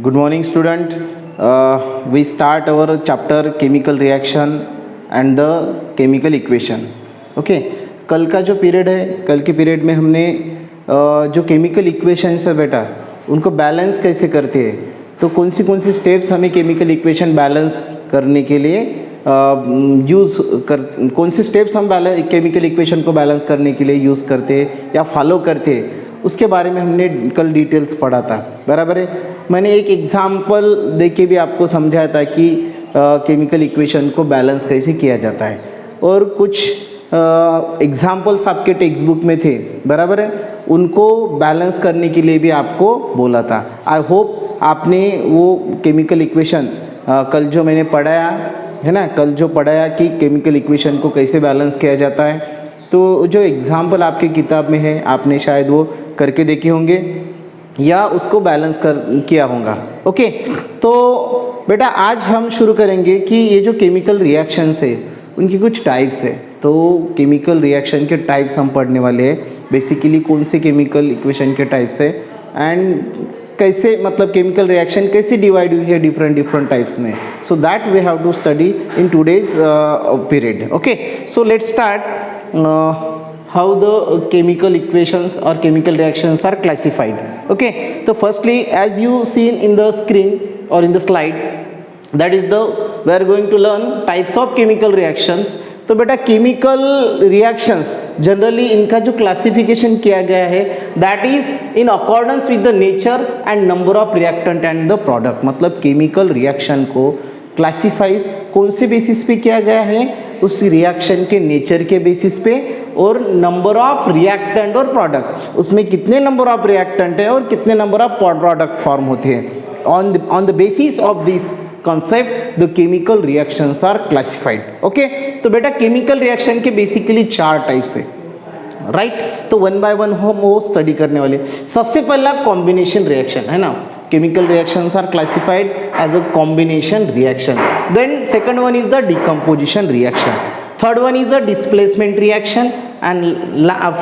Good morning, student. We start our chapter chemical reaction and the chemical equation. Okay. कल का जो period है, कल के पीरियड में हमने जो केमिकल इक्वेशंस है बेटा, उनको बैलेंस कैसे करते हैं, तो कौन सी स्टेप्स हमें केमिकल इक्वेशन बैलेंस करने के लिए कौन सी स्टेप्स हम केमिकल इक्वेशन को बैलेंस करने के लिए यूज़ करते हैं या फॉलो करते हैं, उसके बारे में हमने कल डिटेल्स पढ़ा था. बराबर है. मैंने एक एग्जाम्पल दे के भी आपको समझाया था कि केमिकल इक्वेशन को बैलेंस कैसे किया जाता है, और कुछ एग्जाम्पल्स आपके टेक्स्ट बुक में थे. बराबर है. उनको बैलेंस करने के लिए भी आपको बोला था. आई होप आपने वो केमिकल इक्वेशन कल जो मैंने पढ़ाया है ना, कल जो पढ़ाया कि केमिकल इक्वेशन को कैसे बैलेंस किया जाता है, तो जो एग्जाम्पल आपकी किताब में है आपने शायद वो करके देखे होंगे या उसको बैलेंस किया होगा. ओके. तो बेटा आज हम शुरू करेंगे कि ये जो केमिकल रिएक्शंस है उनकी कुछ टाइप्स है. तो केमिकल रिएक्शन के टाइप्स हम पढ़ने वाले हैं. बेसिकली कौन से केमिकल इक्वेशन के टाइप्स है एंड कैसे, मतलब केमिकल रिएक्शन कैसे डिवाइड हुई है डिफरेंट टाइप्स में. So that we have to study in today's period. Okay. So let's start how the chemical equations or chemical reactions are classified. Okay. So firstly, as you seen in the screen or in the slide, that is we are going to learn types of chemical reactions. तो बेटा chemical reactions generally इनका जो classification किया गया है that is in accordance with the nature and number of reactant and the product. मतलब chemical reaction को classifies कौन से बेसिस पे किया गया है, उस रिएक्शन के नेचर के बेसिस पे और नंबर ऑफ रिएक्टेंट और प्रोडक्ट, उसमें कितने नंबर ऑफ रिएक्टेंट है और कितने नंबर ऑफ प्रोडक्ट फॉर्म होते हैं. On the basis of this concept the chemical reactions are classified. Okay. तो बेटा केमिकल रिएक्शन के बेसिकली 4 टाइप्स है. राइट. तो वन बाय वन हम वो स्टडी करने वाले. सबसे पहला कॉम्बिनेशन रिएक्शन है ना. Chemical reactions are classified as a combination reaction. Then second one is the decomposition reaction. Third one is the displacement reaction and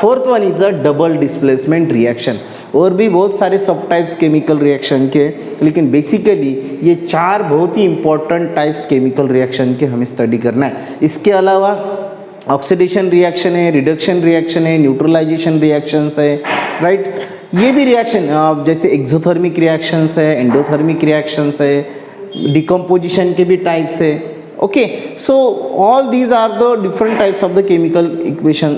fourth one is the double displacement reaction. और भी बहुत सारे सब types chemical reaction के, लेकिन basically ये 4 बहुत ही important types chemical reaction के हमें स्टडी करना है. इसके अलावा ऑक्सीडेशन रिएक्शन है, रिडक्शन रिएक्शन है, न्यूट्रलाइजेशन रिएक्शंस है. राइट. ये भी रिएक्शन जैसे एक्सोथर्मिक रिएक्शंस है, एंडोथर्मिक रिएक्शंस है, डिकम्पोजिशन के भी टाइप्स है. Okay, so all these are the different types of the chemical equation,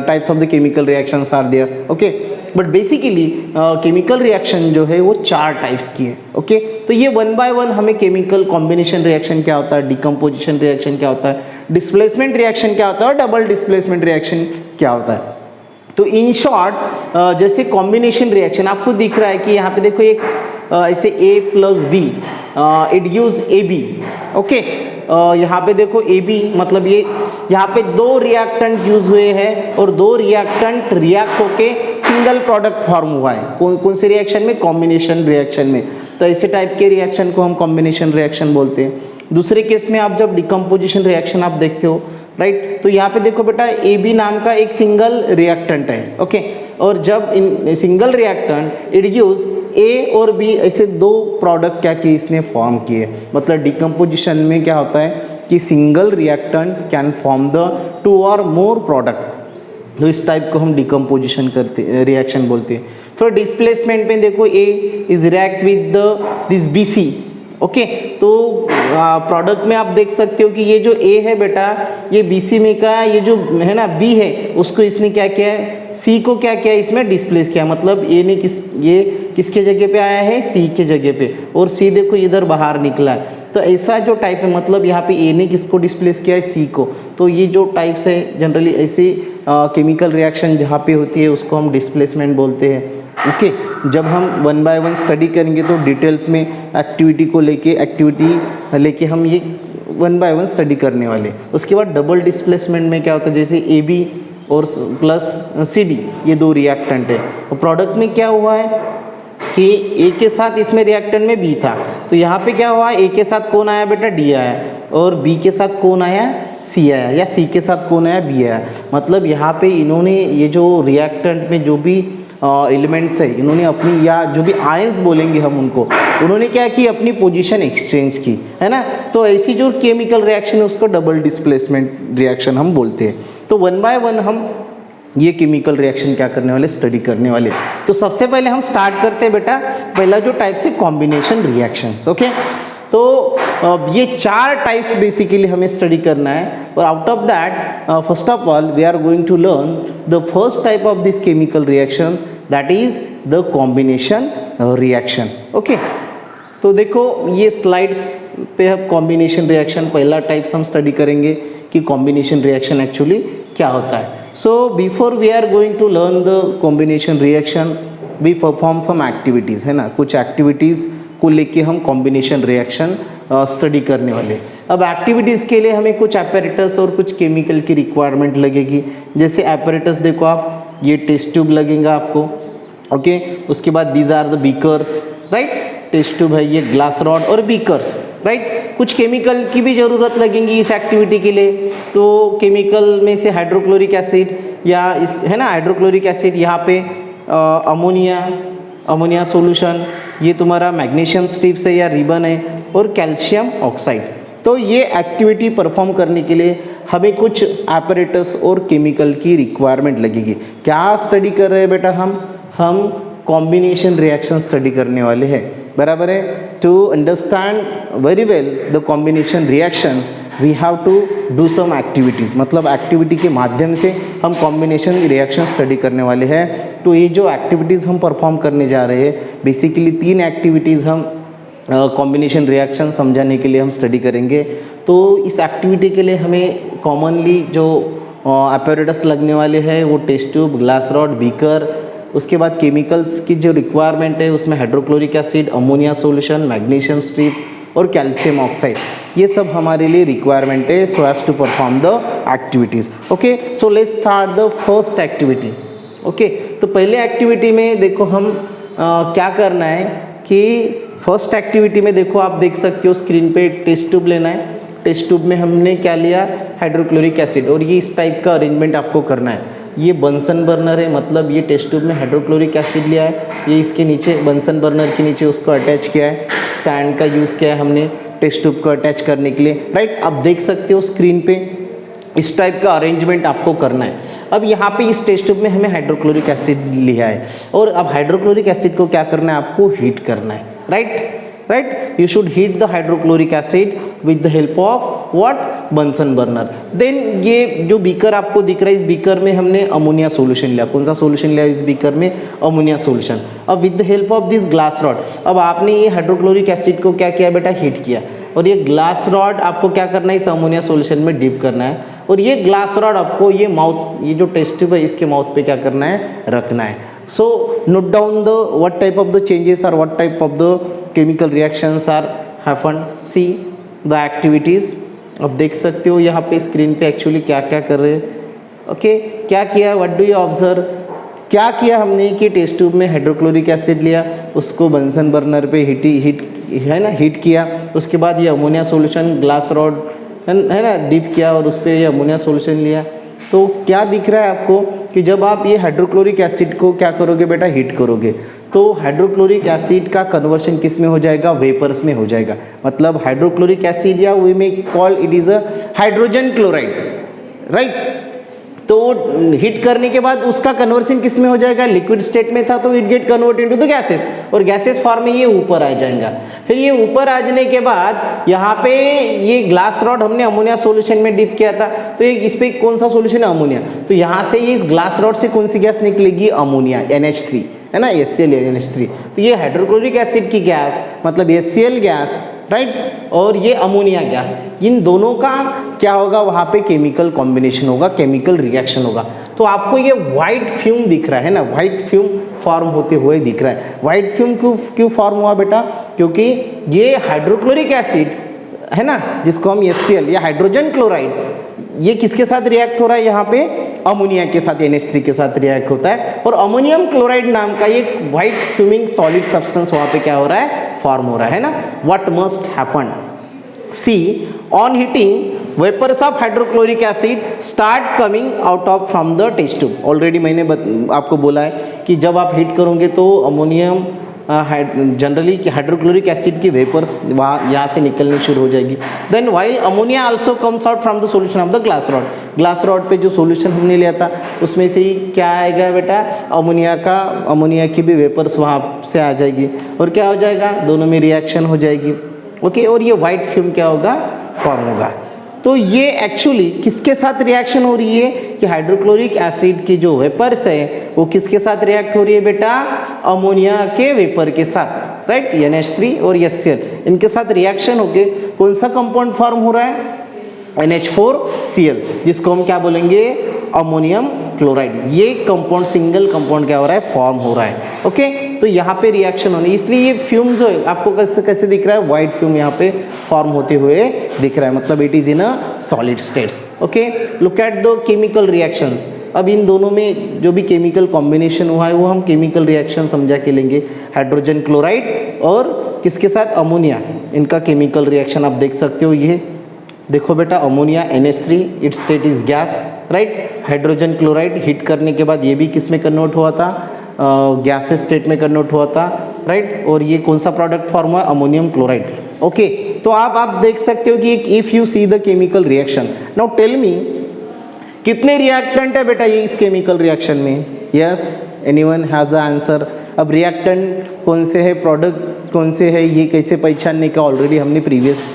types of the chemical reactions are there. Okay, but basically chemical reaction जो है वो 4 types की है. Okay, तो ये वन बाय वन हमें केमिकल कॉम्बिनेशन रिएक्शन क्या होता है, डिकम्पोजिशन रिएक्शन क्या होता है, डिस्प्लेसमेंट रिएक्शन क्या होता है और डबल डिस्प्लेसमेंट रिएक्शन क्या होता है. तो इन शॉर्ट जैसे कॉम्बिनेशन रिएक्शन आपको दिख रहा है कि यहाँ पे देखो एक ऐसे A plus B it gives AB. Okay. यहाँ पे देखो AB मतलब ये यहाँ पे 2 रिएक्टेंट यूज हुए हैं और 2 रिएक्टेंट रिएक्ट होके सिंगल प्रोडक्ट फॉर्म हुआ है. कौन से रिएक्शन में, कॉम्बिनेशन रिएक्शन में. तो ऐसे टाइप के रिएक्शन को हम कॉम्बिनेशन रिएक्शन बोलते हैं. दूसरे केस में आप जब डिकम्पोजिशन रिएक्शन आप देखते हो, राइट. तो यहाँ पे देखो बेटा AB नाम का एक सिंगल रिएक्टेंट है. ओके. और जब in single reactant it gives A और B ऐसे 2 प्रोडक्ट क्या किए इसने फॉर्म किए. मतलब डिकम्पोजिशन में क्या होता है कि single reactant can form the 2 और मोर प्रोडक्ट. तो इस टाइप को हम डिकम्पोजिशन करते रिएक्शन बोलते हैं. फिर डिस्प्लेसमेंट में देखो A is react with this BC. Okay. तो प्रोडक्ट में आप देख सकते हो कि ये जो A है बेटा ये BC में का, ये जो है ना B है उसको इसने क्या किया है, C को क्या किया इसमें डिस्प्लेस किया. मतलब A ने ये किसके जगह पे आया है, C के जगह पे, और C देखो इधर बाहर निकला है. तो ऐसा जो टाइप है मतलब यहाँ पे A ने किसको डिस्प्लेस किया है, C को. तो ये जो टाइप्स है जनरली ऐसी केमिकल रिएक्शन जहाँ पे होती है उसको हम डिस्प्लेसमेंट बोलते हैं. ओके. जब हम वन बाय वन स्टडी करेंगे तो डिटेल्स में एक्टिविटी लेके हम ये वन बाय वन स्टडी करने वाले. उसके बाद डबल डिस्प्लेसमेंट में क्या होता है, जैसे AB और प्लस CD ये 2 रिएक्टेंट है. और प्रोडक्ट में क्या हुआ है कि A के साथ इसमें रिएक्टेंट में B था. तो यहाँ पे क्या हुआ, A के साथ कौन आया बेटा, D आया, और B के साथ कौन आया, C आया, या C के साथ कौन आया, B आया. मतलब यहाँ पे इन्होंने ये जो रिएक्टेंट में जो भी एलिमेंट्स है, इन्होंने अपनी, या जो भी आयंस बोलेंगे हम उनको, उन्होंने क्या की, अपनी पोजीशन एक्सचेंज की, है ना। तो ऐसी जो केमिकल रिएक्शन है उसको डबल डिस्प्लेसमेंट रिएक्शन हम बोलते हैं। तो वन बाय वन हम ये केमिकल रिएक्शन क्या करने वाले, स्टडी करने वाले। तो सबसे पहले हम स्टार्ट करते हैं बेटा, पहला जो टाइप से कॉम्बिनेशन रिएक्शंस। ओके, तो ये 4 टाइप्स बेसिकली हमें स्टडी करना है। और out of that first of all we are going to learn the first type of this chemical reaction, that is the combination reaction. Okay, तो देखो ये स्लाइड्स पे हम कॉम्बिनेशन रिएक्शन पहला टाइप्स हम स्टडी करेंगे कि कॉम्बिनेशन रिएक्शन एक्चुअली क्या होता है। So before we are going to learn the combination reaction we perform some activities, है ना। कुछ एक्टिविटीज़ को लेके हम कॉम्बिनेशन रिएक्शन स्टडी करने वाले। अब एक्टिविटीज़ के लिए हमें कुछ एपैरेटस और कुछ केमिकल की रिक्वायरमेंट लगेगी। जैसे एपैरेटस देखो आप, ये टेस्ट ट्यूब लगेगा आपको। ओके, उसके बाद these are the beakers, right. Test tube है, ये ग्लास रॉड और बीकर्स, राइट। कुछ केमिकल की भी ज़रूरत लगेंगी इस एक्टिविटी के लिए। तो केमिकल में से हाइड्रोक्लोरिक एसिड या इस, है ना, हाइड्रोक्लोरिक एसिड, यहाँ पे अमोनिया सॉल्यूशन, ये तुम्हारा मैग्नीशियम स्ट्रिप्स है या रिबन है, और कैल्शियम ऑक्साइड। तो ये एक्टिविटी परफॉर्म करने के लिए हमें कुछ एपैरेटस और केमिकल की रिक्वायरमेंट लगेगी। क्या स्टडी कर रहे हैं बेटा हम कॉम्बिनेशन रिएक्शन स्टडी करने वाले हैं, बराबर है। To understand very well the combination reaction we have to do some activities, मतलब एक्टिविटी के माध्यम से हम कॉम्बिनेशन रिएक्शन स्टडी करने वाले हैं। तो ये जो एक्टिविटीज़ हम परफॉर्म करने जा रहे हैं, बेसिकली 3 एक्टिविटीज़ हम कॉम्बिनेशन रिएक्शन समझाने के लिए हम स्टडी करेंगे। तो इस एक्टिविटी के लिए हमें कॉमनली जो एपैरेटस लगने वाले हैं वो test tube, glass rod, beaker. उसके बाद केमिकल्स की जो रिक्वायरमेंट है उसमें hydrochloric acid, ammonia solution, magnesium strip और कैल्शियम ऑक्साइड, ये सब हमारे लिए रिक्वायरमेंट है so as to perform the activities. Okay, so let's start the first activity. Okay, तो पहले एक्टिविटी में देखो हम क्या करना है कि फर्स्ट एक्टिविटी में देखो आप देख सकते हो स्क्रीन पे टेस्ट ट्यूब लेना है। टेस्ट ट्यूब में हमने क्या लिया, हाइड्रोक्लोरिक एसिड, और ये इस टाइप का अरेंजमेंट आपको करना है। ये बंसन बर्नर है, मतलब ये टेस्ट ट्यूब में हाइड्रोक्लोरिक एसिड लिया है, ये इसके नीचे बंसन बर्नर के नीचे उसको अटैच किया है, स्टैंड का यूज़ किया है हमने टेस्ट ट्यूब को अटैच करने के लिए, राइट। आप देख सकते हो स्क्रीन पे इस टाइप का अरेंजमेंट आपको करना है। अब यहाँ पे इस टेस्ट ट्यूब में हमें हाइड्रोक्लोरिक एसिड लिया है, और अब हाइड्रोक्लोरिक एसिड को क्या करना है, आपको हीट करना है, right. You should heat the hydrochloric acid with the help of what, Bunsen burner. Then ये जो बीकर आपको दिख रहा है, इस बीकर में हमने अमोनिया सॉल्यूशन लिया। कौन सा सॉल्यूशन लिया इस बीकर में, अमोनिया सॉल्यूशन। अब with the help of this glass rod, अब आपने ये हाइड्रोक्लोरिक एसिड को क्या किया बेटा, हीट किया, और ये ग्लास रॉड आपको क्या करना है, इस अमोनिया सॉल्यूशन में डिप करना है, और ये ग्लास रॉड आपको ये माउथ, ये जो टेस्ट ट्यूब है इसके माउथ पे क्या करना है, रखना है। So note down the what type of the changes or what type of the chemical reactions are happened. See the activities. अब देख सकते हो यहाँ पे स्क्रीन पे एक्चुअली क्या क्या कर रहे हैं। ओके, क्या किया, व्हाट डू यू ऑब्जर्व, क्या किया हमने कि टेस्ट ट्यूब में हाइड्रोक्लोरिक एसिड लिया, उसको बंसन बर्नर पे हीट किया। उसके बाद ये अमोनिया सॉल्यूशन ग्लास रॉड है ना डिप किया, और उस पर ये अमोनिया सॉल्यूशन लिया। तो क्या दिख रहा है आपको कि जब आप ये हाइड्रोक्लोरिक एसिड को क्या करोगे बेटा, हीट करोगे, तो हाइड्रोक्लोरिक एसिड का कन्वर्शन किस में हो जाएगा, वेपर्स में हो जाएगा। मतलब हाइड्रोक्लोरिक एसिड या वी में call it is a hydrogen chloride, right. तो हीट करने के बाद उसका कन्वर्शन किस में हो जाएगा, लिक्विड स्टेट में था तो it get convert into the gases, और गैसेस फॉर्म में ये ऊपर आ जाएगा। फिर ये ऊपर आ जाने के बाद यहाँ पे ये ग्लास रॉड हमने अमोनिया सॉल्यूशन में डिप किया था, तो ये इस पे कौन सा सॉल्यूशन है, अमोनिया। तो यहाँ से ये इस ग्लास रॉड से कौन सी गैस निकलेगी, अमोनिया, NH3, है ना, HCl NH3। तो ये हाइड्रोक्लोरिक एसिड की गैस मतलब HCl गैस, राइट, और ये अमोनिया गैस, इन दोनों का क्या होगा, वहाँ पे केमिकल कॉम्बिनेशन होगा, केमिकल रिएक्शन होगा। तो आपको ये वाइट फ्यूम दिख रहा है ना, वाइट फ्यूम फॉर्म होते हुए दिख रहा है। वाइट फ्यूम क्यों फॉर्म हुआ बेटा, क्योंकि ये हाइड्रोक्लोरिक एसिड है ना, जिसको हम HCl या हाइड्रोजन क्लोराइड, ये किसके साथ रिएक्ट हो रहा है, यहाँ पे अमोनिया के साथ, NH3 के साथ रिएक्ट होता है, और अमोनियम क्लोराइड नाम का ये वाइट फ्यूमिंग सॉलिड सब्सटेंस वहाँ पे क्या हो रहा है, फॉर्म हो रहा है ना। What must happen, see on heating vapours of hydrochloric acid start coming out of from the test tube. Already मैंने आपको बोला है कि जब आप हीट करोगे तो अमोनियम जनरली हाइड्रोक्लोरिक एसिड की वेपर्स वहाँ यहाँ से निकलनी शुरू हो जाएगी। Then while ammonia also comes out from the solution of the glass rod. Glass rod पे जो सॉल्यूशन हमने लिया था उसमें से ही क्या आएगा बेटा, अमोनिया की भी वेपर्स वहाँ से आ जाएगी और क्या हो जाएगा, दोनों में रिएक्शन हो जाएगी। ओके, और ये वाइट फिल्म क्या होगा, फॉर्म होगा। तो ये एक्चुअली किसके साथ रिएक्शन हो रही है कि हाइड्रोक्लोरिक एसिड की जो वेपर्स है वो किसके साथ रिएक्ट हो रही है बेटा, अमोनिया के वेपर के साथ, राइट। NH3 और HCl इनके साथ रिएक्शन होके कौन सा कंपाउंड फॉर्म हो रहा है, NH4Cl, जिसको हम क्या बोलेंगे, अमोनियम क्लोराइड। ये कंपाउंड सिंगल कंपाउंड क्या हो रहा है, फॉर्म हो रहा है। ओके, तो यहाँ पे रिएक्शन होनी, इसलिए ये फ्यूम जो है आपको कैसे दिख रहा है, वाइट फ्यूम यहाँ पे फॉर्म होते हुए दिख रहा है, मतलब it is in a solid states. Okay, look at the chemical reactions. अब इन दोनों में जो भी केमिकल कॉम्बिनेशन हुआ है वो हम केमिकल रिएक्शन समझा के लेंगे। हाइड्रोजन क्लोराइड और किसके साथ, अमोनिया, इनका केमिकल रिएक्शन आप देख सकते हो। ये देखो बेटा, ammonia NH3 it's state is gas, right. Hydrogen chloride heat करने के बाद ये भी किस में कन्वर्ट हुआ था, गैसेस स्टेट में कन्वर्ट हुआ था, राइट। और ये कौन सा प्रोडक्ट फॉर्म हुआ, अमोनियम क्लोराइड। ओके, तो आप देख सकते हो कि if you see the chemical reaction, now tell me कितने रिएक्टेंट है बेटा ये इस केमिकल रिएक्शन में। Yes, anyone has a answer. अब रिएक्टेंट कौन से है, प्रोडक्ट कौन से है, ये कैसे पहचानने का ऑलरेडी हमने प्रीवियस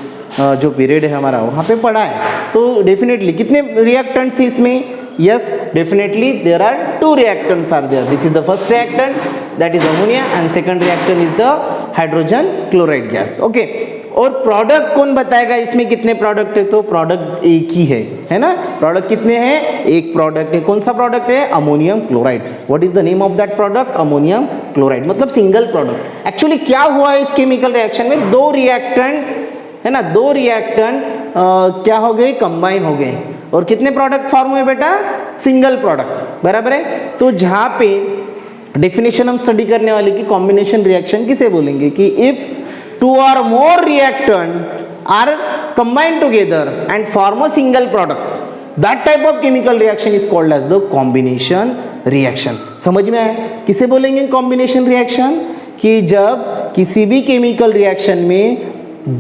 जो पीरियड है हमारा वहाँ पे पढ़ा है। तो डेफिनेटली कितने रिएक्टेंट्स इसमें, yes definitely there are 2 reactants are there. This is the first reactant that is ammonia and second reactant is the hydrogen chloride gas. Okay, और प्रोडक्ट कौन बताएगा इसमें कितने प्रोडक्ट है, तो प्रोडक्ट एक ही है ना। प्रोडक्ट कितने हैं, एक प्रोडक्ट है। कौन सा प्रोडक्ट है, ammonium chloride. What is the name of that product, ammonium chloride, मतलब सिंगल प्रोडक्ट। एक्चुअली क्या हुआ है इस केमिकल रिएक्शन में, 2 रिएक्टेंट है ना, 2 रिएक्टेंट क्या हो गए, कंबाइन हो गए और कितने प्रोडक्ट फॉर्म हुए बेटा, सिंगल प्रोडक्ट, बराबर है। तो जहां पे डेफिनेशन हम स्टडी करने वाले की कॉम्बिनेशन रिएक्शन किसे बोलेंगे कि if 2 or more reactant are combined together and form a single product, that type of chemical reaction is called as the combination reaction। समझ में आया, किसे बोलेंगे कॉम्बिनेशन रिएक्शन, कि जब किसी भी केमिकल रिएक्शन में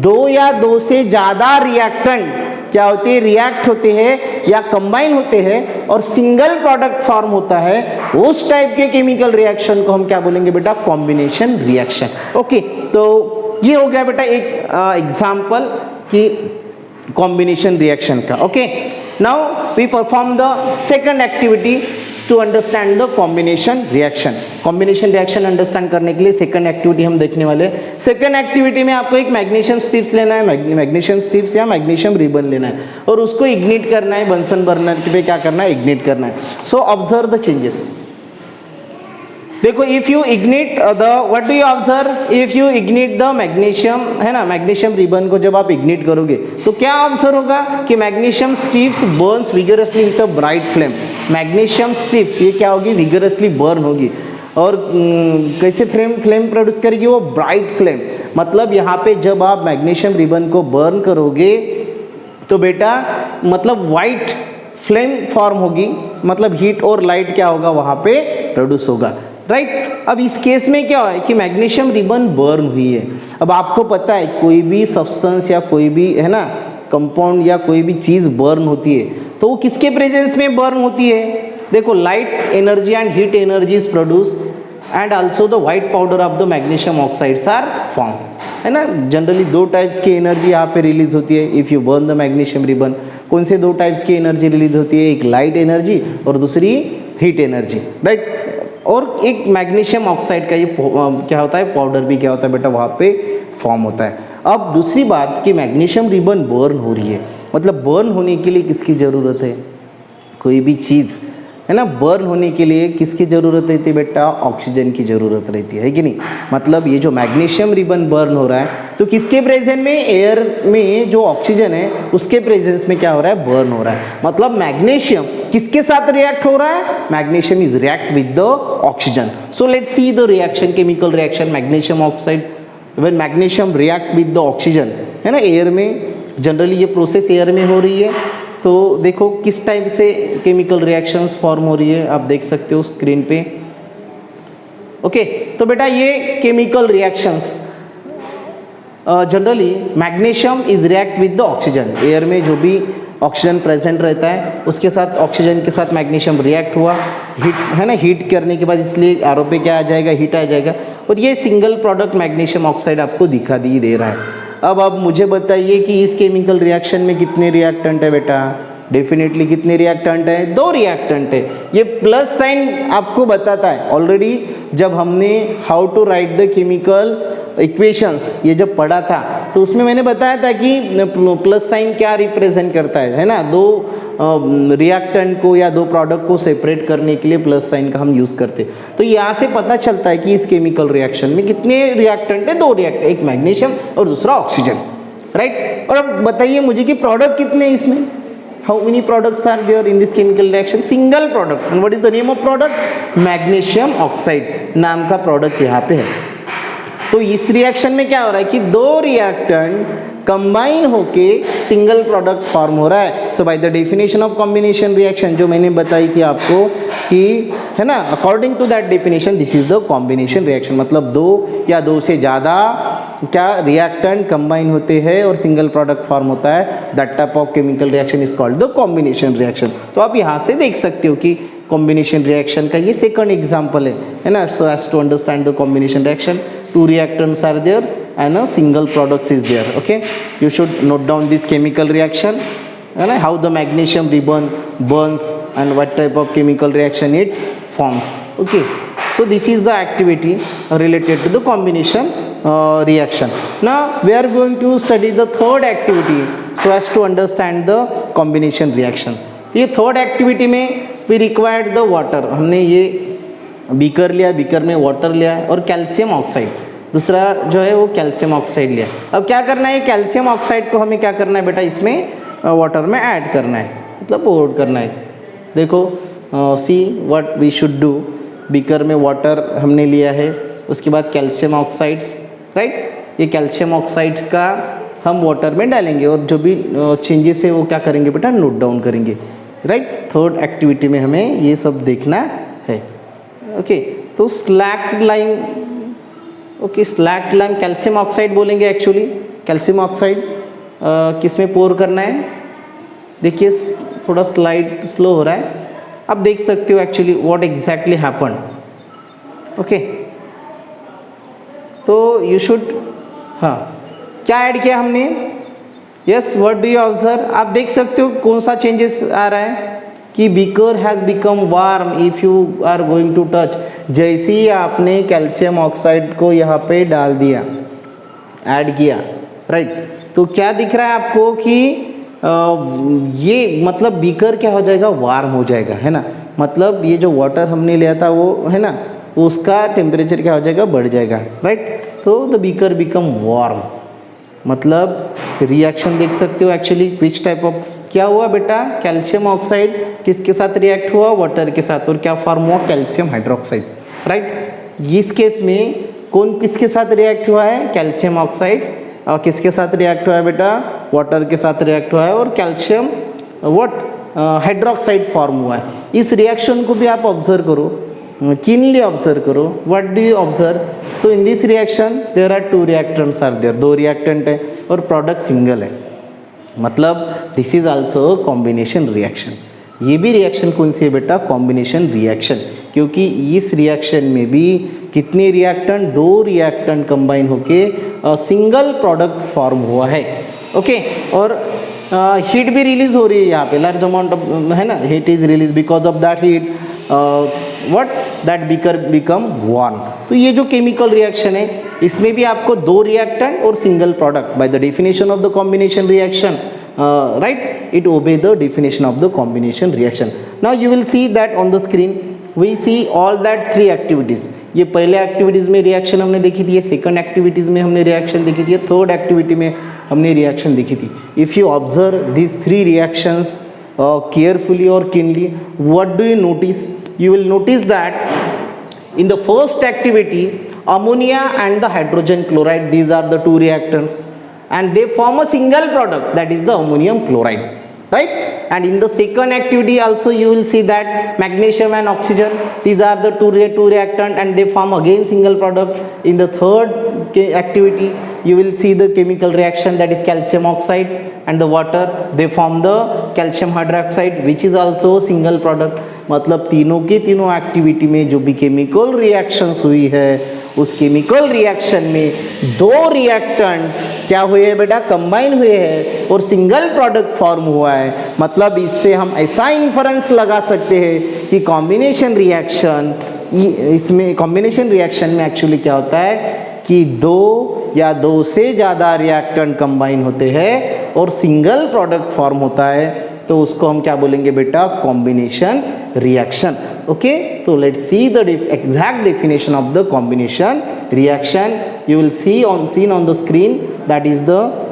2 या 2 से ज्यादा रिएक्टेंट क्या होते हैं, रिएक्ट होते हैं या कंबाइन होते हैं और सिंगल प्रोडक्ट फॉर्म होता है, उस टाइप के केमिकल रिएक्शन को हम क्या बोलेंगे बेटा, कॉम्बिनेशन रिएक्शन। ओके, तो ये हो गया बेटा एक एग्जाम्पल कि कॉम्बिनेशन रिएक्शन का। Okay, now we perform the second activity to understand the combination reaction. Combination reaction understand करने के लिए सेकंड एक्टिविटी हम देखने वाले। सेकंड एक्टिविटी में आपको एक मैग्नीशियम स्ट्रिप्स लेना है, मैग्नीशियम स्ट्रिप्स या मैग्नीशियम रिबन लेना है और उसको इग्निट करना है, बंसन बर्नर पे क्या करना है, इग्निट करना है। So observe the changes. देखो, if you ignite the, what do you observe, if you ignite the magnesium, है ना, मैग्नीशियम रिबन को जब आप इग्निट करोगे तो क्या ऑब्जर्व होगा कि magnesium strips Burns vigorously with a bright flame. Magnesium strips ये क्या होगी, विगरसली बर्न होगी और कैसे फ्लेम प्रोड्यूस करेगी, वो ब्राइट फ्लेम। मतलब यहाँ पे जब आप मैग्नीशियम रिबन को बर्न करोगे तो बेटा मतलब वाइट फ्लेम फॉर्म होगी, मतलब हीट और लाइट क्या होगा वहाँ पे प्रोड्यूस होगा, राइट। अब इस केस में क्या है कि मैग्नीशियम रिबन बर्न हुई है। अब आपको पता है कोई भी सब्सटेंस या कोई भी है ना कंपाउंड या कोई भी चीज़ बर्न होती है तो वो किसके प्रेजेंस में बर्न होती है, देखो light energy and heat energy is produce and also the white powder of the magnesium oxides are form, है ना। जनरली 2 टाइप्स की एनर्जी यहाँ पे रिलीज होती है if you burn the magnesium ribbon. कौन से 2 टाइप्स की एनर्जी रिलीज होती है, एक लाइट एनर्जी और दूसरी हीट एनर्जी, राइट। और एक मैग्नीशियम ऑक्साइड का ये क्या होता है, पाउडर भी क्या होता है बेटा वहाँ पे फॉर्म होता है। अब दूसरी बात कि मैग्नीशियम रिबन बर्न हो रही है, मतलब बर्न होने के लिए किसकी ज़रूरत है, कोई भी चीज़ है ना बर्न होने के लिए किसकी ज़रूरत रहती है बेटा, ऑक्सीजन की ज़रूरत रहती है कि नहीं। मतलब ये जो मैग्नीशियम रिबन बर्न हो रहा है तो किसके प्रेजेंस में, एयर में जो ऑक्सीजन है उसके प्रेजेंस में क्या हो रहा है, बर्न हो रहा है। मतलब मैग्नीशियम किसके साथ रिएक्ट हो रहा है, magnesium is react with the oxygen. So let's see the reaction, chemical reaction magnesium oxide when magnesium react with the oxygen, है ना, एयर में जनरली ये प्रोसेस एयर में हो रही है। तो देखो किस टाइप से केमिकल रिएक्शंस फॉर्म हो रही है, आप देख सकते हो स्क्रीन पे। ओके, तो बेटा ये chemical reactions generally magnesium is react with the oxygen. Air में जो भी ऑक्सीजन प्रेजेंट रहता है उसके साथ ऑक्सीजन के साथ मैग्नीशियम रिएक्ट हुआ, हीट है ना, हीट करने के बाद इसलिए आरओ पे क्या आ जाएगा, हीट आ जाएगा, और ये सिंगल प्रोडक्ट मैग्नीशियम ऑक्साइड आपको दिखा दे रहा है। अब मुझे बताइए कि इस केमिकल रिएक्शन में कितने रिएक्टेंट है बेटा? डेफिनेटली कितने रिएक्टेंट है? 2 रिएक्टेंट है। ये प्लस साइन आपको बताता है ऑलरेडी जब हमने how to write the chemical equations ये जब पढ़ा था तो उसमें मैंने बताया था कि प्लस साइन क्या रिप्रेजेंट करता है ना, 2 रिएक्टेंट को या 2 प्रोडक्ट को सेपरेट करने के लिए प्लस साइन का हम यूज़ करते हैं। तो यहाँ से पता चलता है कि इस केमिकल रिएक्शन में कितने रिएक्टेंट है? 2 रिएक्टेंट, एक मैग्नीशियम और दूसरा ऑक्सीजन, राइट। और अब बताइए मुझे कि प्रोडक्ट कितने हैं इसमें? How many products are there in this chemical reaction? Single product. And what is the name of product? Magnesium oxide नाम का प्रोडक्ट यहाँ पे है। तो इस रिएक्शन में क्या हो रहा है कि 2 रिएक्टेंट कंबाइन होके सिंगल प्रोडक्ट फॉर्म हो रहा है। So by the definition of combination reaction जो मैंने बताई थी आपको कि है ना, according to that definition this is the combination reaction, मतलब 2 या 2 से ज़्यादा क्या रिएक्टेंट कंबाइन होते हैं और सिंगल प्रोडक्ट फॉर्म होता है। That type of chemical reaction is called the combination reaction. तो आप यहाँ से देख सकते हो कि कॉम्बिनेशन रिएक्शन का ये सेकंड एग्जांपल है ना। So as to understand the combination reaction, 2 reactants are there and a single product is there. Okay, you should note down this chemical reaction and how the magnesium ribbon burns and what type of chemical reaction it forms. Okay, so this is the activity related to the combination reaction. Now we are going to study the third activity so as to understand the combination reaction. ये third activity में we required the water. हमने ये beaker लिया, beaker में water लिया और calcium oxide, दूसरा जो है वो कैल्शियम ऑक्साइड लिया। अब क्या करना है, कैल्शियम ऑक्साइड को हमें क्या करना है बेटा, इसमें वाटर में ऐड करना है, मतलब पोर करना है। देखो see what we should do, beaker में वाटर हमने लिया है, उसके बाद कैल्शियम ऑक्साइड्स, राइट। ये कैल्शियम ऑक्साइड्स का हम वाटर में डालेंगे और जो भी चेंजेस है वो क्या करेंगे बेटा, नोट डाउन करेंगे, राइट। थर्ड एक्टिविटी में हमें ये सब देखना है। ओके, तो slaked lime, okay slaked lime calcium oxide बोलेंगे एक्चुअली। कैल्शियम ऑक्साइड किस में पोर करना है, देखिए थोड़ा स्लाइड स्लो हो रहा है, आप देख सकते हो actually what exactly happen. Okay, तो यू शुड, हाँ क्या ऐड किया हमने, yes what do you observe, आप देख सकते हो कौन सा चेंजेस आ रहा है कि beaker has become warm if you are going to touch. जैसे ही आपने कैल्शियम ऑक्साइड को यहाँ पे डाल दिया, ऐड किया, राइट, तो क्या दिख रहा है आपको कि ये मतलब बीकर क्या हो जाएगा, वार्म हो जाएगा, है ना। मतलब ये जो वाटर हमने लिया था वो है ना, उसका टेम्परेचर क्या हो जाएगा, बढ़ जाएगा, राइट। तो द बीकर बिकम वार्म, मतलब रिएक्शन देख सकते हो एक्चुअली विच टाइप ऑफ, क्या हुआ बेटा, कैल्शियम ऑक्साइड किसके साथ रिएक्ट हुआ, वाटर के साथ, और क्या फॉर्म हुआ, कैल्शियम हाइड्रोक्साइड, राइट। इस केस में कौन किसके साथ रिएक्ट हुआ है, कैल्शियम ऑक्साइड, और किसके साथ रिएक्ट हुआ है बेटा, वाटर के साथ रिएक्ट हुआ है और कैल्शियम व्हाट हाइड्रोक्साइड फॉर्म हुआ है। इस रिएक्शन को भी आप ऑब्जर्व करो, कीनली ऑब्जर्व करो। What do you observe, so in this reaction there are 2 reactants are there, 2 reactant है और प्रोडक्ट सिंगल है, मतलब this is also combination reaction. ये भी रिएक्शन कौन सी है बेटा, कॉम्बिनेशन रिएक्शन, क्योंकि इस रिएक्शन में भी कितने रिएक्टेंट, 2 रिएक्टेंट कंबाइन होके सिंगल प्रोडक्ट फॉर्म हुआ है। ओके, और हीट भी रिलीज हो रही है यहाँ पे, लार्ज अमाउंट ऑफ है ना, heat is release, because of that heat what that beaker become warm. तो ये जो केमिकल रिएक्शन है इसमें भी आपको 2 रिएक्टेंट और single product, bye the definition of the combination reaction, right, it obey the definition of the combination reaction. Now you will see that on the screen we see all that 3 activities. ये पहले activities में reaction हमने देखी थी, ये second activities में हमने reaction देखी थी, ये थर्ड एक्टिविटी में हमने रिएक्शन देखी थी। If you observe these 3 reactions carefully or keenly, what do you notice? You will notice that in the first activity ammonia and the hydrogen chloride, these are the 2 reactants, and they form a single product, that is the ammonium chloride, right? And in the second activity also you will see that magnesium and oxygen, these are the two reactant and they form again single product. In the third activity you will see the chemical reaction, that is calcium oxide and the water, they form the calcium hydroxide which is also single product. मतलब तीनों के तीनों activity में जो भी chemical reactions हुई है उस केमिकल रिएक्शन में दो रिएक्टेंट क्या हुए हैं बेटा, कंबाइन हुए हैं और सिंगल प्रोडक्ट फॉर्म हुआ है. मतलब इससे हम ऐसा इन्फरेंस लगा सकते हैं कि कॉम्बिनेशन रिएक्शन, इसमें कॉम्बिनेशन रिएक्शन में एक्चुअली क्या होता है कि दो या दो से ज़्यादा रिएक्टेंट कंबाइन होते हैं और सिंगल प्रोडक्ट फॉर्म होता है, तो उसको हम क्या बोलेंगे बेटा, कॉम्बिनेशन रिएक्शन. ओके, तो let's see the exact definition of the combination reaction. You will seen on the screen, that is the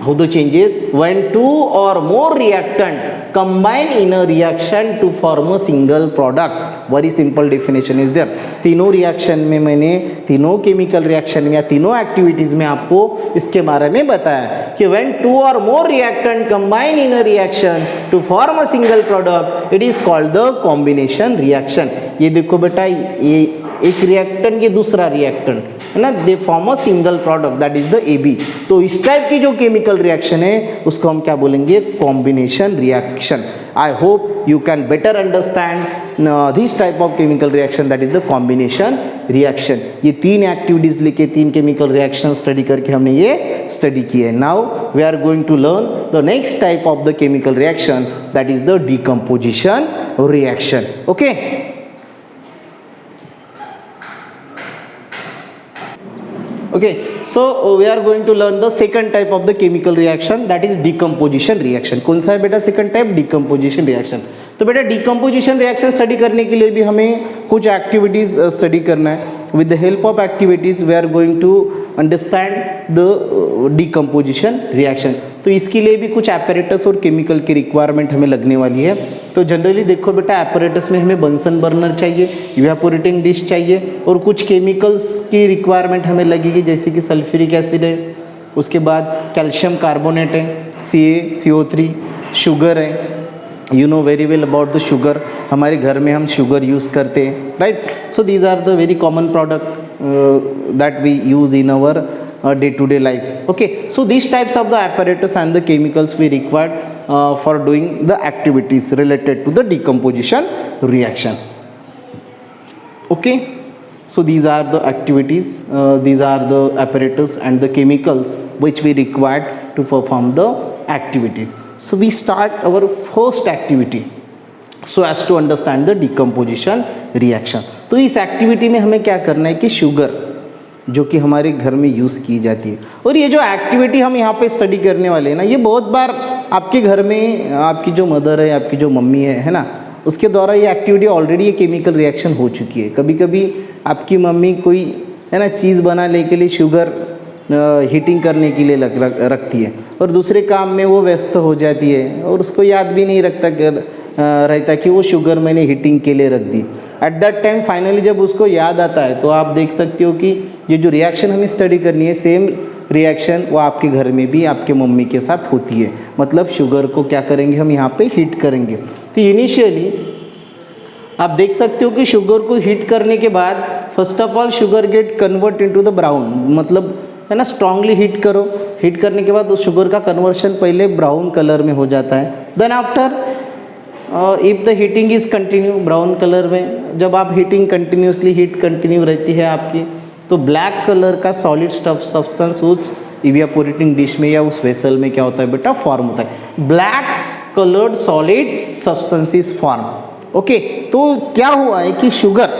how the changes when two or more reactant combine in a reaction to form a single product. Very simple definition is there. तीनों reaction में मैंने तीनों chemical reaction में या तीनों activities में आपको इसके बारे में बताया कि when two or more reactant combine in a reaction to form a single product, it is called the combination reaction. ये देखो बेटा, ये एक रिएक्टेंट ये दूसरा रिएक्टेंट है ना, they form a single product, that is the AB. तो इस टाइप की जो केमिकल रिएक्शन है उसको हम क्या बोलेंगे, combination reaction. I hope you can better understand this type of chemical reaction, that is the combination reaction. ये तीन एक्टिविटीज लेके तीन केमिकल रिएक्शन स्टडी करके हमने ये स्टडी किए. Now we are going to learn the next type of the chemical reaction, that is the decomposition reaction. Okay, okay, so we are going to learn the second type of the chemical reaction, that is decomposition reaction. कौन सा है बेटा second type, decomposition reaction. तो बेटा decomposition reaction study करने के लिए भी हमें कुछ एक्टिविटीज स्टडी करना है. with the help of activities we are going to understand the decomposition reaction. तो इसके लिए भी कुछ apparatus और केमिकल की रिक्वायरमेंट हमें लगने वाली है. तो जनरली देखो बेटा, apparatus में हमें बंसन बर्नर चाहिए, इवेपोरेटिंग डिश चाहिए और कुछ केमिकल्स की रिक्वायरमेंट हमें लगेगी, जैसे कि सल्फ्यूरिक एसिड है, उसके बाद कैल्शियम कार्बोनेट है, CaCO3, शुगर है. You know very well about the sugar, हमारे घर में हम शुगर यूज़ करते हैं, राइट. So these are the very common product that we use in our day to day life. Okay, so these types of the apparatus and the chemicals we required for doing the activities related to the decomposition reaction. Okay, so these are the activities, these are the apparatus and the chemicals which we required to perform the activity. So we start our first activity so as to understand the decomposition reaction. तो इस activity में हमें क्या करना है कि sugar जो कि हमारे घर में यूज़ की जाती है, और ये जो एक्टिविटी हम यहाँ पे स्टडी करने वाले हैं ना, ये बहुत बार आपके घर में आपकी जो मदर है, आपकी जो मम्मी है ना, उसके द्वारा ये एक्टिविटी ऑलरेडी ये केमिकल रिएक्शन हो चुकी है. कभी कभी आपकी मम्मी कोई है ना चीज़ बनाने के लिए शुगर हीटिंग करने के लिए रखती है और दूसरे काम में वो व्यस्त हो जाती है और उसको याद भी नहीं रहता कि वो शुगर मैंने हीटिंग के लिए रख दी. एट दैट टाइम फाइनली जब उसको याद आता है तो आप देख सकते हो कि ये जो रिएक्शन हमें स्टडी करनी है, सेम रिएक्शन वो आपके घर में भी आपके मम्मी के साथ होती है. मतलब शुगर को क्या करेंगे, हम यहाँ पे हीट करेंगे. तो इनिशियली आप देख सकते हो कि शुगर को हीट करने के बाद first of all sugar gate convert into the brown, मतलब है ना स्ट्रांगली हीट करो, हीट करने के बाद उस शुगर का कन्वर्शन पहले ब्राउन कलर में हो जाता है. Then after if the heating is continue, brown colour में जब आप हीटिंग कंटिन्यूसली हीट कंटिन्यू रहती है आपकी, तो ब्लैक कलर का सॉलिड सब्सटेंस उस इवेपोरेटिंग डिश में या उस वेसल में क्या होता है बेटा, फॉर्म होता है. Black coloured solid substance is form. Okay, तो क्या हुआ है कि शुगर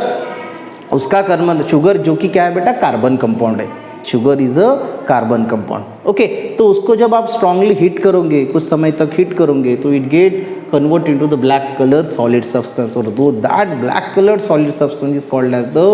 उसका शुगर जो कि क्या है बेटा, कार्बन कंपाउंड है. Sugar is a carbon compound. Okay, तो उसको जब आप स्ट्रांगली हीट करोगे, कुछ समय तक हीट करोगे, तो it get convert into the black colour solid substance, और दो that black colour solid substance is called as the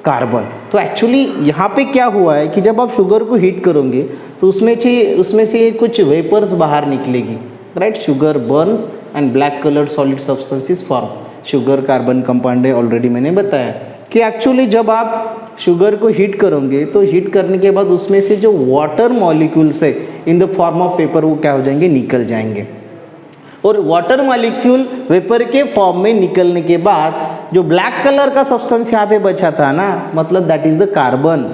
carbon. तो एक्चुअली यहाँ पे क्या हुआ है कि जब आप शुगर को हीट करोगे तो उसमें से कुछ वेपर्स बाहर निकलेगी, right. Sugar Burns and black colour solid substance is form. Sugar carbon compound है, ऑलरेडी मैंने बताया कि एक्चुअली जब आप शुगर को हीट करोगे तो हीट करने के बाद उसमें से जो वाटर मॉलिक्यूल्स है in the form of vapour वो क्या हो जाएंगे, निकल जाएंगे। और वाटर मॉलिक्यूल वेपर के फॉर्म में निकलने के बाद जो ब्लैक कलर का सब्सटेंस यहाँ पे बचा था ना, मतलब दैट इज द कार्बन,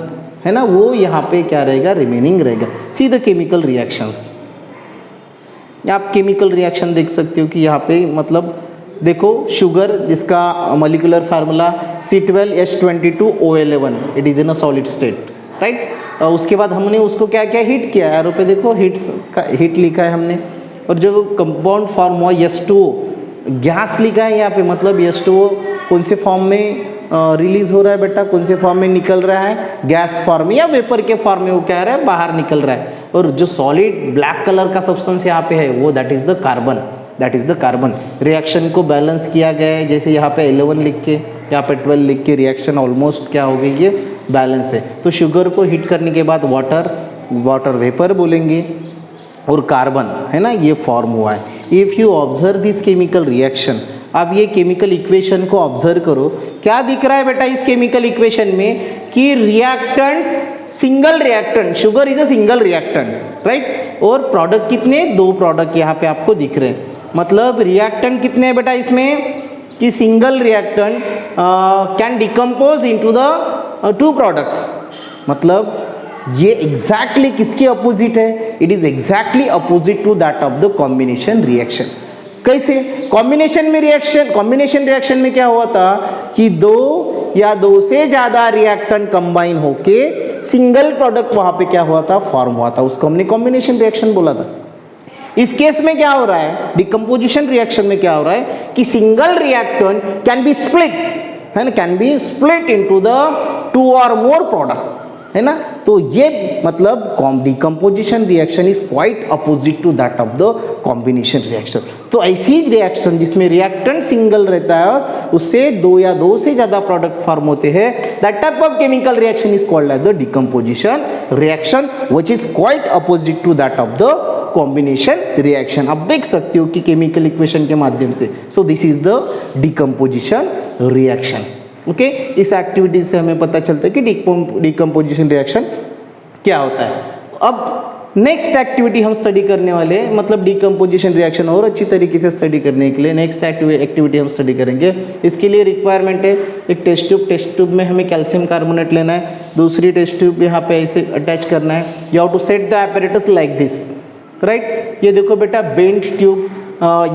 है ना, वो यहाँ पे क्या रहेगा, रिमेनिंग रहेगा। सी द केमिकल रिएक्शंस, आप केमिकल रिएक्शन देख सकते हो कि यहाँ पे मतलब देखो शुगर जिसका molecular formula C12H22O11, it is in a solid state, right. उसके बाद हमने उसको क्या क्या हीट किया, एरो पे देखो हीट लिखा है हमने, और जो कंपाउंड फॉर्म हुआ H2O, गैस लिखा है यहाँ पे, मतलब H2O कौन से फॉर्म में रिलीज हो रहा है बेटा, कौन से फॉर्म में निकल रहा है, गैस फॉर्म में या वेपर के फॉर्म में वो क्या रहा है, बाहर निकल रहा है। और जो सॉलिड ब्लैक कलर का सब्सटेंस यहाँ पे है वो that is the carbon, that is the carbon. Reaction को बैलेंस किया गया है, जैसे यहाँ पे 11 लिख के यहाँ पे 12 लिख के रिएक्शन ऑलमोस्ट क्या हो गई, ये बैलेंस है। तो शुगर को हीट करने के बाद वाटर वेपर बोलेंगे और कार्बन, है ना, ये फॉर्म हुआ है। If you observe this chemical reaction, अब ये केमिकल इक्वेशन को ऑब्जर्व करो, क्या दिख रहा है बेटा इस केमिकल इक्वेशन में कि reactant single reactant, sugar is a single reactant, right. और प्रोडक्ट कितने, 2 प्रोडक्ट यहाँ पे आपको दिख रहे हैं। मतलब रिएक्टेंट कितने हैं बेटा इसमें कि single reactant can decompose into the 2 products. मतलब ये एग्जैक्टली किसके अपोजिट है, it is exactly opposite to that of the combination reaction. कैसे, कॉम्बिनेशन रिएक्शन में क्या हुआ था कि 2 या 2 से ज्यादा रिएक्टेंट कंबाइन होके सिंगल प्रोडक्ट वहां पे क्या हुआ था, फॉर्म हुआ था, उसको हमने कॉम्बिनेशन रिएक्शन बोला था। इस केस में क्या हो रहा है, डिकम्पोजिशन रिएक्शन में क्या हो रहा है कि single reactant can be split, है ना, can be split into the 2 और मोर प्रोडक्ट, है ना। तो ये मतलब decomposition reaction is quite opposite to that of the combination reaction. तो ऐसी रिएक्शन जिसमें रिएक्टेंट सिंगल रहता है और उससे 2 या 2 से ज्यादा प्रोडक्ट फॉर्म होते हैं, that type of chemical reaction is called as the decomposition reaction, which is quite opposite to that of the combination reaction. आप देख सकते हो कि केमिकल इक्वेशन के माध्यम से, सो this is the decomposition reaction. Okay, इस एक्टिविटी से हमें पता चलता है कि डिकम्पोजिशन रिएक्शन क्या होता है। अब नेक्स्ट एक्टिविटी हम स्टडी करने वाले हैं, मतलब डिकम्पोजिशन रिएक्शन और अच्छी तरीके से स्टडी करने के लिए नेक्स्ट एक्टिविटी हम स्टडी करेंगे। इसके लिए रिक्वायरमेंट है एक टेस्ट ट्यूब में हमें कैल्शियम कार्बोनेट लेना है, दूसरी टेस्ट ट्यूब यहाँ पे ऐसे अटैच करना है। You have to set the apparatus like this, right. ये देखो बेटा बेंड ट्यूब,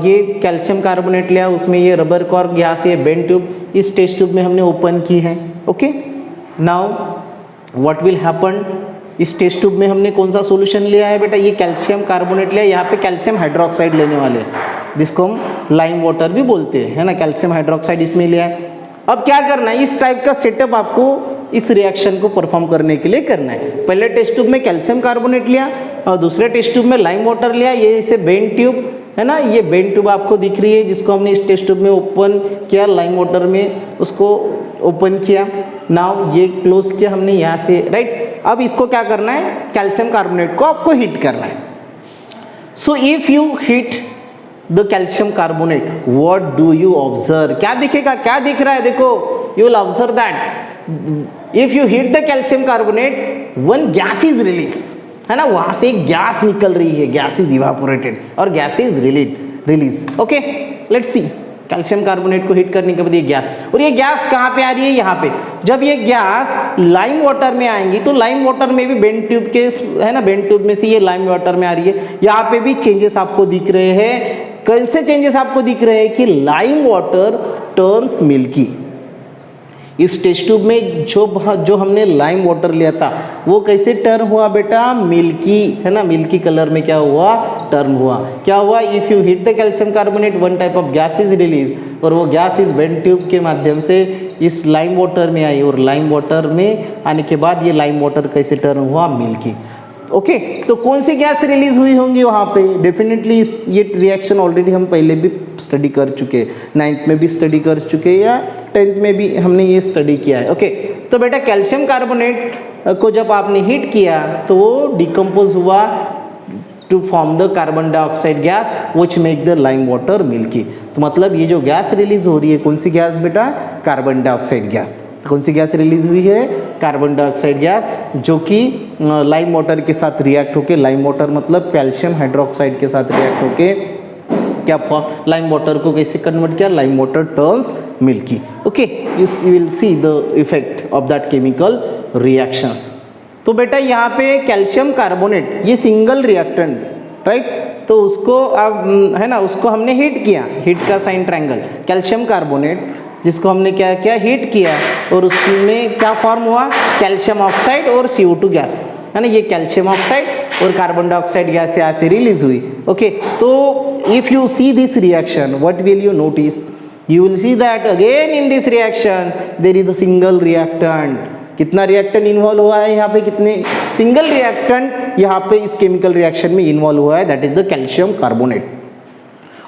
ये कैल्शियम कार्बोनेट लिया, उसमें ये रबर कॉर्क, यहाँ से ये बेंड ट्यूब इस टेस्ट ट्यूब में हमने ओपन की है। Okay, now what will happen, इस टेस्ट ट्यूब में हमने कौन सा सॉल्यूशन लिया है बेटा, ये कैल्शियम कार्बोनेट लिया, यहाँ पे कैल्शियम हाइड्रोक्साइड लेने वाले हैं जिसको हम लाइम वाटर भी बोलते हैं, है ना, कैल्शियम हाइड्रोक्साइड इसमें लिया है। अब क्या करना है, इस टाइप का सेटअप आपको इस रिएक्शन को परफॉर्म करने के लिए करना है। पहले टेस्ट ट्यूब में कैल्शियम कार्बोनेट लिया और दूसरे टेस्ट ट्यूब में लाइम वाटर लिया, ये इसे बेंड ट्यूब, है ना, ये बेंड ट्यूब आपको दिख रही है जिसको हमने इस टेस्ट ट्यूब में ओपन किया, लाइम वाटर में उसको ओपन किया। नाउ ये क्लोज किया हमने यहाँ से, राइट। अब इसको क्या करना है, कैल्शियम कार्बोनेट को आपको हीट करना है। So if you heat the calcium carbonate, what do you observe, क्या दिखेगा, क्या दिख रहा है, देखो you will observe that if you heat the calcium carbonate one gas is release, है ना, वहां से एक गैस निकल रही है, गैस इज इवापोरेटेड और gas is release. Okay, let's see, calcium carbonate को हीट करने के बाद ये गैस, और ये गैस कहाँ पे आ रही है, यहाँ पे। जब ये गैस लाइम वाटर में आएंगी तो लाइम वाटर में भी बेंड ट्यूब के, है ना, बेंड ट्यूब में से ये लाइम वाटर में आ रही है, यहाँ पे भी चेंजेस आपको दिख रहे हैं। कैसे चेंजेस आपको दिख रहे हैं कि लाइम वाटर टर्न्स मिल्की। इस टेस्ट ट्यूब में जो हमने लाइम वाटर लिया था वो कैसे टर्न हुआ बेटा, मिल्की, है ना, मिल्की कलर में क्या हुआ, टर्न हुआ। क्या हुआ, if you heat the calcium carbonate one type of gas is release, और वो गैस इस बेंड ट्यूब के माध्यम से इस लाइम वाटर में आई, और लाइम वाटर में आने के बाद ये लाइम वाटर कैसे टर्न हुआ, मिल्की। ओके, तो कौन सी गैस रिलीज हुई होंगी वहाँ पे, डेफिनेटली ये रिएक्शन ऑलरेडी हम पहले भी स्टडी कर चुके हैं, 9th में भी स्टडी कर चुके हैं या 10th में भी हमने ये स्टडी किया है। ओके, तो बेटा कैल्शियम कार्बोनेट को जब आपने हीट किया तो वो डिकम्पोज हुआ to form the carbon dioxide gas which make the lime water milky. तो मतलब ये जो गैस रिलीज हो रही है कौन सी गैस बेटा, कार्बन डाइऑक्साइड गैस। कौन सी गैस रिलीज हुई है? कार्बन डाइऑक्साइड गैस, जो कि लाइम वाटर के साथ रिएक्ट होके, लाइम वाटर मतलब कैल्शियम हाइड्रोक्साइड के साथ रिएक्ट होके क्या फॉर्म, लाइम वाटर को कैसे कन्वर्ट किया? Lime water turns milky. Okay, you will see the effect of that chemical reactions. तो बेटा यहाँ पे कैल्शियम कार्बोनेट ये सिंगल रिएक्टेंट, राइट, तो उसको अब है ना, उसको हमने हीट किया, हीट का साइन ट्रायंगल, कैल्शियम कार्बोनेट जिसको हमने क्या किया? हीट किया, और उसमें क्या फॉर्म हुआ? कैल्शियम ऑक्साइड और CO2 गैस, है ना, ये कैल्शियम ऑक्साइड और कार्बन डाइऑक्साइड गैस यहाँ से रिलीज हुई। ओके, तो if you see this reaction, what will you notice? You will see that again in this reaction there is a single reactant. कितना reactant involve हुआ है यहाँ पे? कितने? सिंगल रिएक्टेंट यहाँ पे इस केमिकल रिएक्शन में इन्वॉल्व हुआ है, that is the calcium carbonate.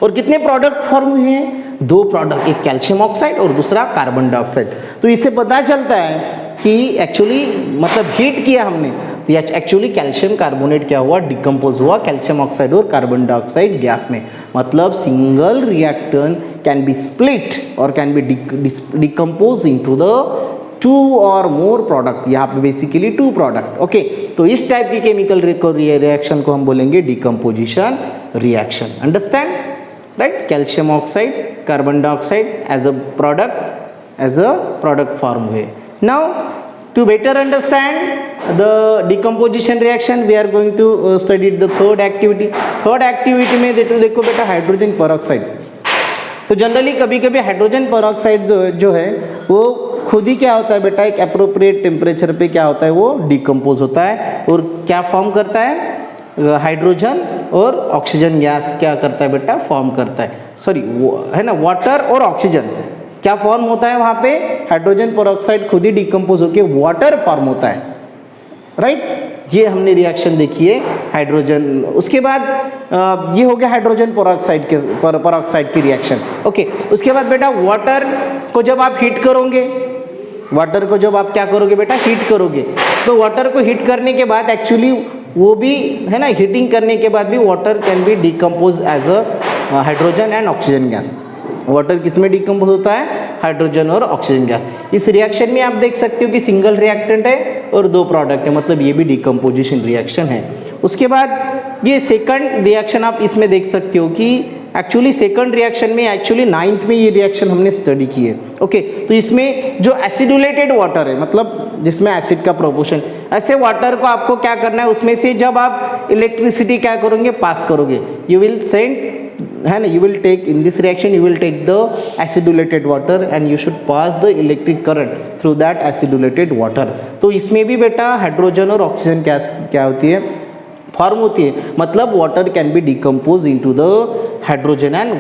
और कितने प्रोडक्ट फॉर्म हुए हैं? 2 प्रोडक्ट, एक कैल्शियम ऑक्साइड और दूसरा कार्बन डाइऑक्साइड। तो इससे पता चलता है कि एक्चुअली मतलब हीट किया हमने, तो एक्चुअली कैल्शियम कार्बोनेट क्या हुआ? डिकम्पोज हुआ कैल्शियम ऑक्साइड और कार्बन डाइऑक्साइड गैस में। मतलब single reactant can be split और can be decompose into the 2 और मोर प्रोडक्ट, यहाँ पे बेसिकली 2 प्रोडक्ट। ओके, तो इस टाइप की केमिकल रिएक्शन को हम बोलेंगे decomposition reaction. Understand, right? Calcium oxide, carbon dioxide as a product form हुए। Now to better understand the decomposition reaction, we are going to study the third activity. Third activity में देखो बेटा hydrogen peroxide. तो generally कभी कभी hydrogen peroxide जो है वो खुद ही क्या होता है बेटा? एक अप्रोप्रिएट टेम्परेचर पे क्या होता है? वो डिकम्पोज होता है और क्या फॉर्म करता है? हाइड्रोजन और ऑक्सीजन गैस क्या करता है बेटा? फॉर्म करता है, सॉरी है ना, वाटर और ऑक्सीजन क्या फॉर्म होता है वहाँ पे? हाइड्रोजन पेरोक्साइड खुद ही डिकम्पोज होकर वाटर फॉर्म होता है, राइट? ये हमने रिएक्शन देखी है हाइड्रोजन। उसके बाद ये हो गया हाइड्रोजन पेरोक्साइड की रिएक्शन। ओके, उसके बाद बेटा वाटर को जब आप हीट करोगे, वाटर को जब आप क्या करोगे बेटा? हीट करोगे, तो वाटर को हीट करने के बाद एक्चुअली वो भी है ना, हीटिंग करने के बाद भी water can be decompose as a hydrogen and oxygen gas. Water किस में डिकम्पोज होता है? हाइड्रोजन और ऑक्सीजन गैस। इस रिएक्शन में आप देख सकते हो कि सिंगल रिएक्टेंट है और 2 प्रोडक्ट है, मतलब ये भी डिकम्पोजिशन रिएक्शन है। उसके बाद ये सेकंड रिएक्शन आप इसमें देख सकते हो कि एक्चुअली सेकंड रिएक्शन में एक्चुअली 9th में ये रिएक्शन हमने स्टडी की है। ओके, तो इसमें जो एसिडुलेटेड वाटर है, मतलब जिसमें एसिड का प्रोपोर्शन, ऐसे वाटर को आपको क्या करना है? उसमें से जब आप इलेक्ट्रिसिटी क्या करोगे? पास करोगे, यू विल सेंड, है ना, you will take in this reaction, you will take the acidulated water and you should pass the electric current through that acidulated water। तो इसमें भी बेटा हाइड्रोजन और ऑक्सीजन गैस क्या होती है? फॉर्म होती है। मतलब water can be decompose into the hydrogen and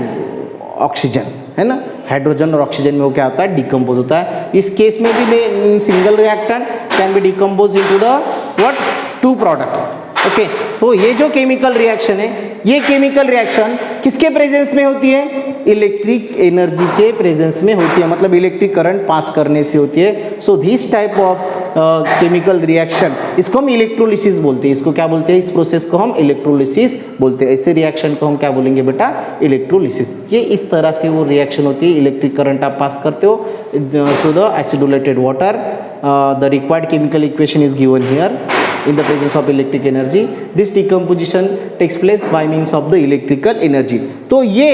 oxygen, है ना, हाइड्रोजन और ऑक्सीजन में वो क्या होता है? डिकम्पोज होता है। इस केस में भी single reactant can be decompose into the what? 2 products. Okay, तो ये जो केमिकल रिएक्शन है, ये केमिकल रिएक्शन किसके प्रेजेंस में होती है? इलेक्ट्रिक एनर्जी के प्रेजेंस में होती है, मतलब इलेक्ट्रिक करंट पास करने से होती है। So this type of chemical reaction, इसको हम इलेक्ट्रोलिसिस बोलते हैं। इसको क्या बोलते हैं? इस प्रोसेस को हम इलेक्ट्रोलिसिस बोलते हैं। ऐसे रिएक्शन को हम क्या बोलेंगे बेटा? इलेक्ट्रोलिसिस। ये इस तरह से वो रिएक्शन होती है, इलेक्ट्रिक करंट आप पास करते हो through the acidulated water. The required chemical equation is given here in the presence of electric energy. This decomposition takes place by means of the electrical energy. तो ये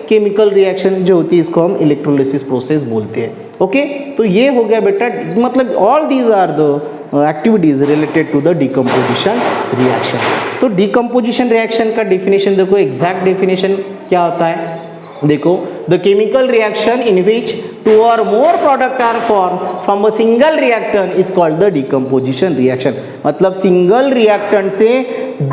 chemical reaction जो होती है इसको हम इलेक्ट्रोलिसिस प्रोसेस बोलते हैं। Okay, तो ये हो गया बेटा, मतलब all these are the activities related to the decomposition reaction. तो डिकम्पोजिशन रिएक्शन का डेफिनेशन देखो, एग्जैक्ट डेफिनेशन क्या होता है? देखो, the chemical reaction in which 2 or more product are formed from a single reactant is called the decomposition reaction। मतलब single reactant से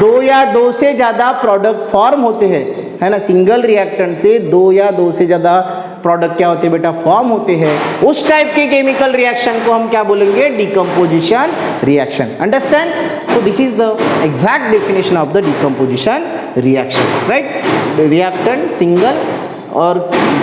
2 या 2 से ज़्यादा प्रोडक्ट फॉर्म होते हैं, है ना। सिंगल रिएक्टेंट से 2 या 2 से ज़्यादा प्रोडक्ट क्या होते हैं बेटा? फॉर्म होते हैं। उस टाइप के केमिकल रिएक्शन को हम क्या बोलेंगे? Decomposition reaction. Understand? So this is the exact definition of the decomposition reaction, right? Reactant single और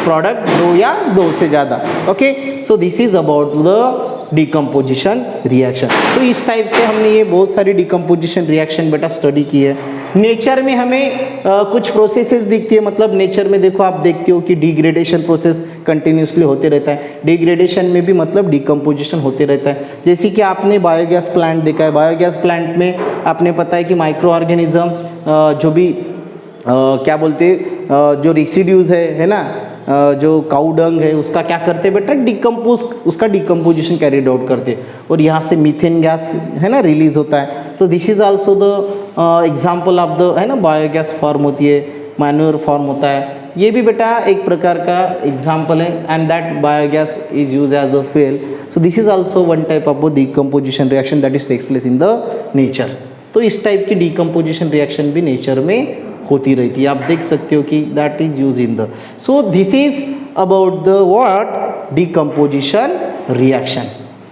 प्रोडक्ट 2 या 2 से ज़्यादा। Okay, so this is about the decomposition reaction. तो इस टाइप से हमने ये बहुत सारी डिकम्पोजिशन रिएक्शन बेटा स्टडी की है। नेचर में हमें कुछ प्रोसेसेस दिखती है, मतलब नेचर में देखो आप देखते हो कि डिग्रेडेशन प्रोसेस कंटिन्यूसली होते रहता है, डिग्रेडेशन में भी मतलब डिकम्पोजिशन होते रहता है। जैसे कि आपने बायोगैस प्लांट देखा है, बायोगैस प्लांट में आपने पता है कि माइक्रो ऑर्गेनिज्म जो भी क्या बोलते जो रेसिड्यूज है ना, जो काऊ डंग है उसका क्या करते बेटा, डिकम्पोज, उसका डिकम्पोजिशन कैरिड आउट करते, और यहाँ से मीथेन गैस है ना रिलीज होता है। तो this is also the example of the है ना बायोगैस फॉर्म होती है, मैन्योर फॉर्म होता है, ये भी बेटा एक प्रकार का एग्जाम्पल है, and that biogas is use as a fuel. So this is also one type of decomposition reaction that is takes place in the nature. तो इस टाइप की डिकम्पोजिशन रिएक्शन भी नेचर में होती रहती है, आप देख सकते हो कि that is use in the. So this is about the what, decomposition reaction.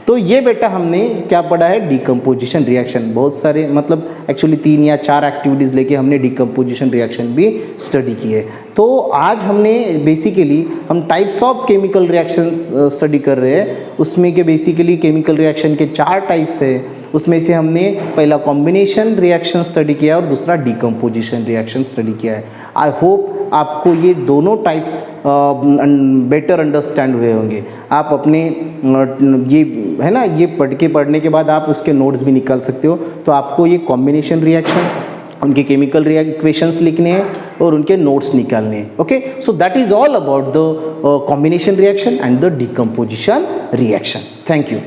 तो ये बेटा हमने क्या पढ़ा है, डिकम्पोजिशन रिएक्शन। बहुत सारे मतलब एक्चुअली 3 या 4 एक्टिविटीज़ लेके हमने डिकम्पोजिशन रिएक्शन भी स्टडी की है। तो आज हमने बेसिकली हम types of chemical reaction study कर रहे हैं, उसमें के बेसिकली केमिकल रिएक्शन के 4 टाइप्स है। उसमें से हमने पहला कॉम्बिनेशन रिएक्शन स्टडी किया और दूसरा डिकम्पोजिशन रिएक्शन स्टडी किया है। आई होप आपको ये दोनों टाइप्स बेटर अंडरस्टैंड हुए होंगे। आप अपने ये है ना, ये पढ़ने के बाद आप उसके नोट्स भी निकाल सकते हो। तो आपको ये कॉम्बिनेशन रिएक्शन, उनके केमिकल इक्वेशंस लिखने हैं और उनके नोट्स निकालने हैं। Okay, so that is all about the combination reaction and the decomposition reaction. Thank you.